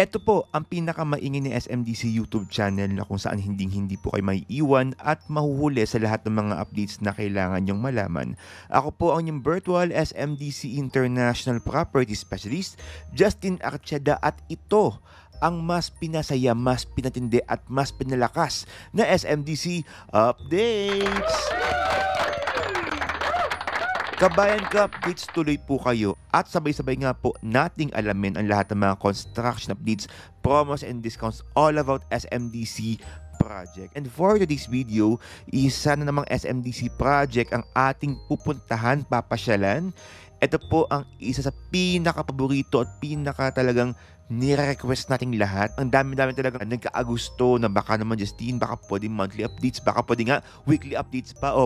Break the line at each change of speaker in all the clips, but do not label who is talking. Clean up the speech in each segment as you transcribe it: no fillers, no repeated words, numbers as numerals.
Eto po ang pinakamaingay ni SMDC YouTube channel na kung saan hindi po kayo maiiwan at mahuhuli sa lahat ng mga updates na kailangan nyong malaman. Ako po ang inyong virtual SMDC International Property Specialist, Justin Archeda, at ito ang mas pinasaya, mas pinatindi at mas pinalakas na SMDC Updates! Kabayan ka, updates tuloy po kayo at sabay-sabay nga po nating alamin ang lahat ng mga construction updates, promos and discounts all about SMDC project. And for today's video, isa na namang SMDC project ang ating pupuntahan, papasyalan. Ito po ang isa sa pinaka-paborito at pinaka-talagang nire-request nating lahat. Ang dami-dami talagang nagka-agusto na baka naman, Justine, baka pwede monthly updates, baka pwede nga weekly updates pa.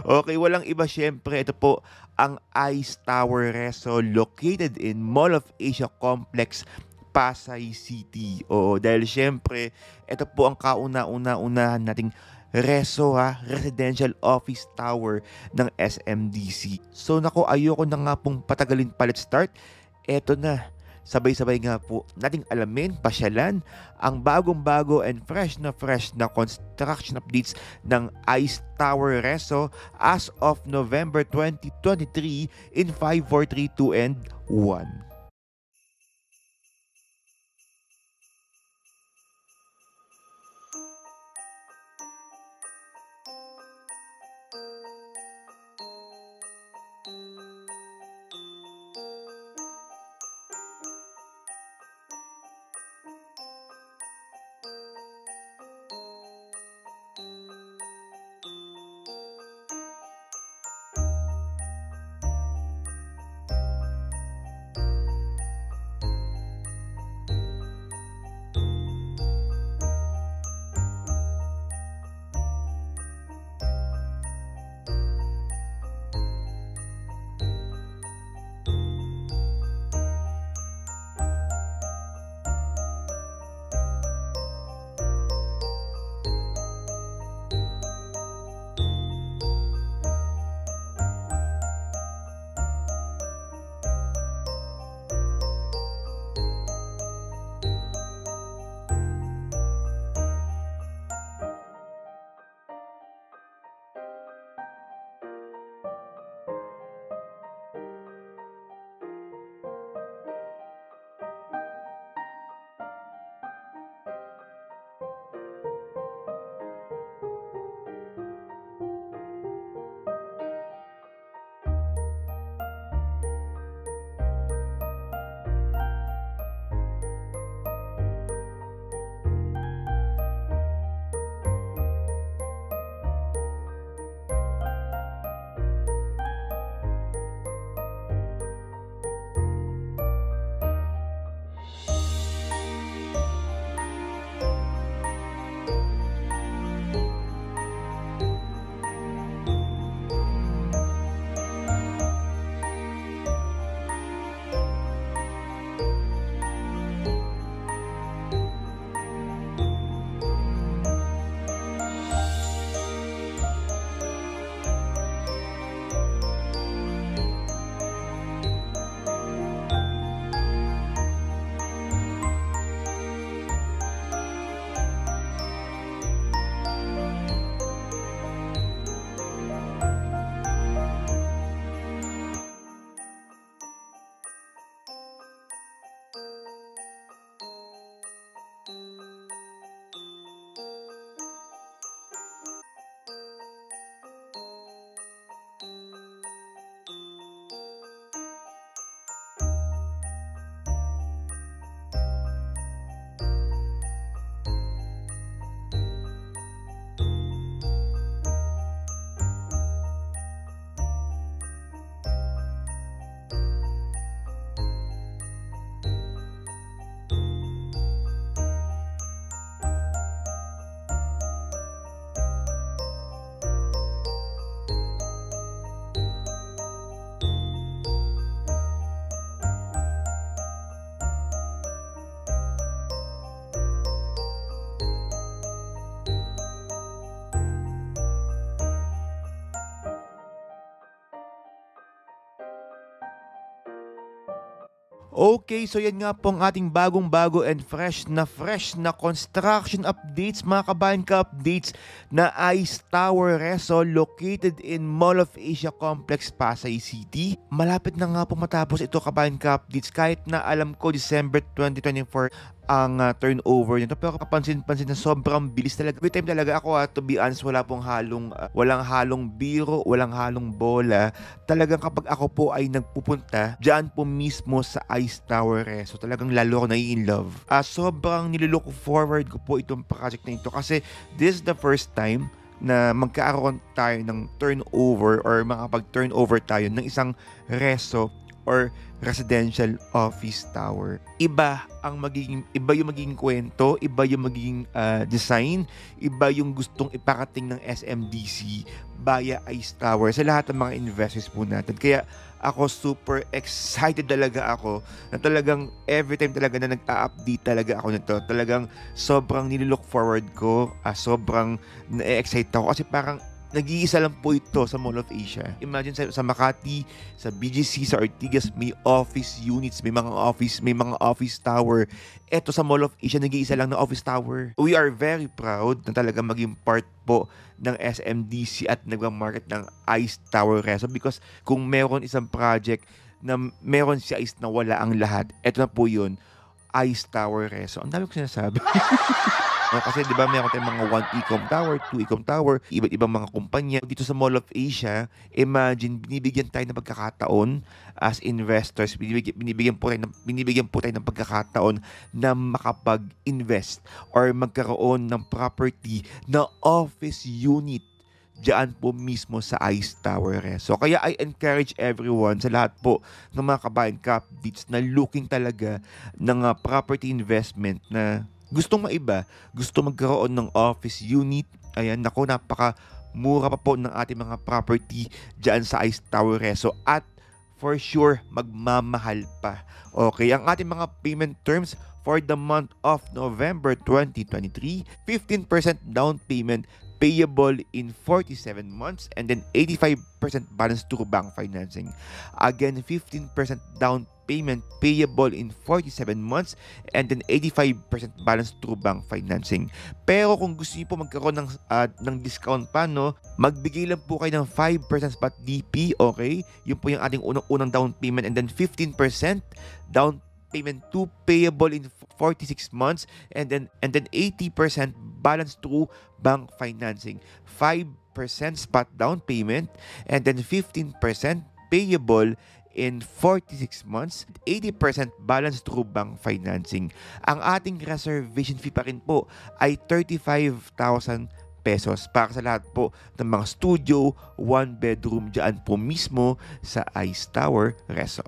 Okay, walang iba, syempre. Ito po ang Ice Tower Reso located in Mall of Asia Complex, Pasay City. Oo, dahil syempre, ito po ang kauna-unahan nating residential office tower ng SMDC. So nako, ayoko na nga pong patagalin pa. Let's start. Ito na. Sabay-sabay nga po nating alamin, pasyalan ang bagong-bago and fresh na construction updates ng Ice Tower Reso as of November 2023 in 5, 4, 3, 2, and 1. Okay, so yan nga po ang ating bagong-bago and fresh na construction updates, mga kabayan ka updates na Ice Tower Reso located in Mall of Asia Complex, Pasay City. Malapit na nga po matapos ito, kabayan ka updates, kahit na alam ko December 2024 ang turnover nito, pero kapansin-pansin na sobrang bilis talaga. Every time talaga ako, to be honest, walang halong biro, walang halong bola. Talagang kapag ako po ay nagpupunta diyan po mismo sa Ice Tower Reso, talagang lalo ako in love. Sobrang nililook forward ko po itong project na ito kasi this is the first time na magkakaroon tayo ng turnover or makapag-turnover tayo ng isang reso or residential office tower. Iba yung magiging kwento, iba yung magiging design, iba yung gustong iparating ng SMDC via Ice Tower sa lahat ng mga investors po natin. Kaya ako super excited talaga ako na talagang every time talaga na nag-a-update talaga ako nito. Talagang sobrang nililook forward ko, sobrang na-excite ako kasi parang nag-iisa lang po ito sa Mall of Asia. Imagine sa Makati, sa BGC, sa Ortigas, may office units, may mga office tower. Ito sa Mall of Asia, nag-iisa lang na office tower. We are very proud na talaga maging part po ng SMDC at nagmamarket ng Ice Tower Reso because kung meron isang project na meron si Ice na wala ang lahat, ito na po yun, Ice Tower Reso. Ang dami ko sinasabi. Kasi di ba meron tayong mga 1 Ecom Tower, 2 Ecom Tower, iba't ibang mga kumpanya. Dito sa Mall of Asia, imagine, binibigyan tayo ng pagkakataon as investors, binibigyan po tayo ng pagkakataon na makapag-invest or magkaroon ng property na office unit diyan po mismo sa Ice Tower Reso. Kaya I encourage everyone, sa lahat po ng mga kabayan updates na looking talaga ng property investment na gustong maiba, gusto magkaroon ng office unit. Ayan, naku, napaka-mura pa po ng ating mga property dyan sa Ice Tower Reso at for sure, magmamahal pa. Okay, ang ating mga payment terms for the month of November 2023, 15% down payment payable in 47 months and then 85% balance through bank financing. Again, 15% down payment payable in 47 months and then 85% balance through bank financing. Pero kung gusto niyo po magkaroon ng discount pa, no, magbigay lang po kayo ng 5% spot DP, okay? Yun po yung ating unang down payment and then 15% down payment to payable in 46 months and then 80% balance through bank financing. 5% spot down payment and then 15% payable in 46 months, 80% balance through bank financing. Ang ating reservation fee pa rin po ay 35,000 pesos para sa lahat po ng mga studio, 1 bedroom dyan po mismo sa Ice Tower Reso.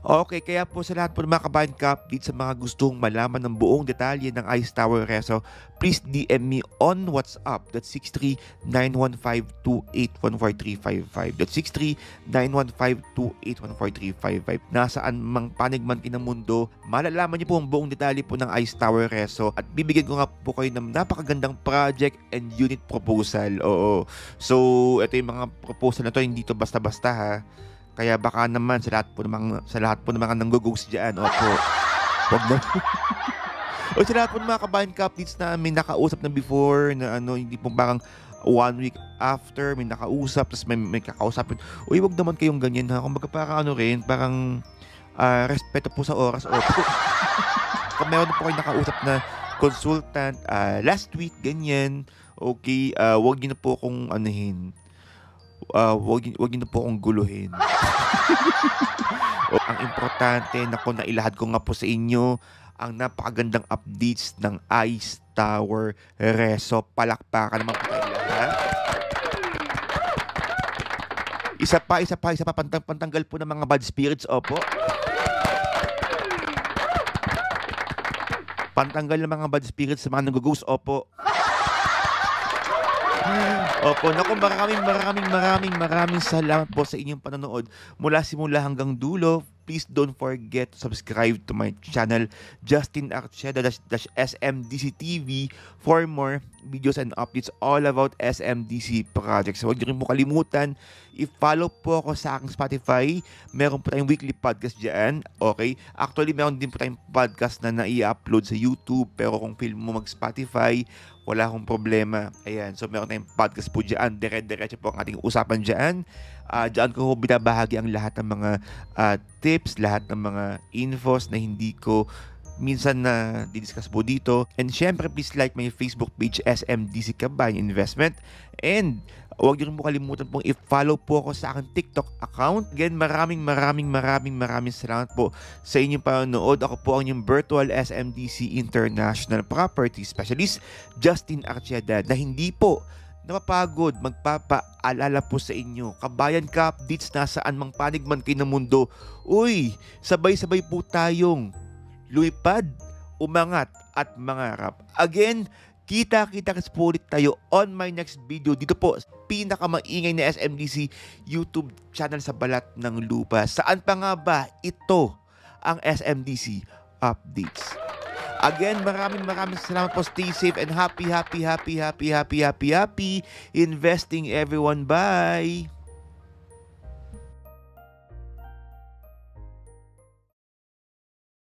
Okay, kaya po sa lahat po ng mga kabayan ka-update sa mga gustong malaman ng buong detalye ng Ice Tower Reso, please DM me on WhatsApp. That's 63-915-2814-355. That's 63-915-2814-355. Nasaan mang panig man ng mundo, malalaman niyo po ang buong detalye po ng Ice Tower Reso at bibigyan ko nga po kayo ng napakagandang project and unit proposal. Oo. So, ito yung mga proposal na to, hindi to basta-basta ha. Kaya baka naman sa lahat po ng mga nanggo-ghost diyan, opo. Wag na. O sa lahat po ng mga kabayan ka-updates na may nakausap na before na hindi po parang 1 week after may nakausap tapos may kakausapin. Uy, wag naman kayong ganyan ha. Kumbaga parang parang respeto po sa oras, opo. Kung meron po kayong nakausap na consultant last week ganyan, okay, wag niyo na po akong anuhin. Wag niyo na po akong guluhin. Ang importante na nailahad ko nga po sa inyo ang napakagandang updates ng Ice Tower Reso. Palakpakan naman po tayo lahat. Isa pa, pantanggal po ng mga bad spirits, opo. Pantanggal ng mga bad spirits sa mga nag-ghost, opo. Opo, naku, maraming salamat po sa inyong panonood mula simula hanggang dulo. Please don't forget to subscribe to my channel, Justin Archeda _SMDC TV, for more videos and updates all about SMDC projects. Huwag niyo rin po kalimutan, i-follow po ako sa aking Spotify. Meron po tayong weekly podcast dyan. Okay? Actually, meron din po tayong podcast na nai-upload sa YouTube. Pero kung feel mo mag-Spotify, wala akong problema. Ayan. So, meron tayong podcast po dyan. Dire-diretso po ang ating usapan dyan. Dyan ko binabahagi ang lahat ng mga tips, lahat ng mga infos na hindi ko minsan na didiscuss po dito. And syempre, please like my Facebook page, SMDC Kabayan Investment. And huwag niyo rin po kalimutan pong i-follow po ako sa aking TikTok account. Again, maraming salamat po sa inyong panonood. Ako po ang inyong virtual SMDC International Property Specialist, Justin Archeda, na hindi po napapagod magpapaalala po sa inyo. Kabayan ka updates, nasaan mang panig man kayo ng mundo. Uy, sabay-sabay po tayong lumipad, umangat at mangarap. Again, kita-kita po ulit tayo on my next video dito po sa pinakamaingay na SMDC YouTube channel sa balat ng lupa. Saan pa nga ba ito ang SMDC updates? Again, maraming salamat po. Stay safe and happy investing everyone. Bye!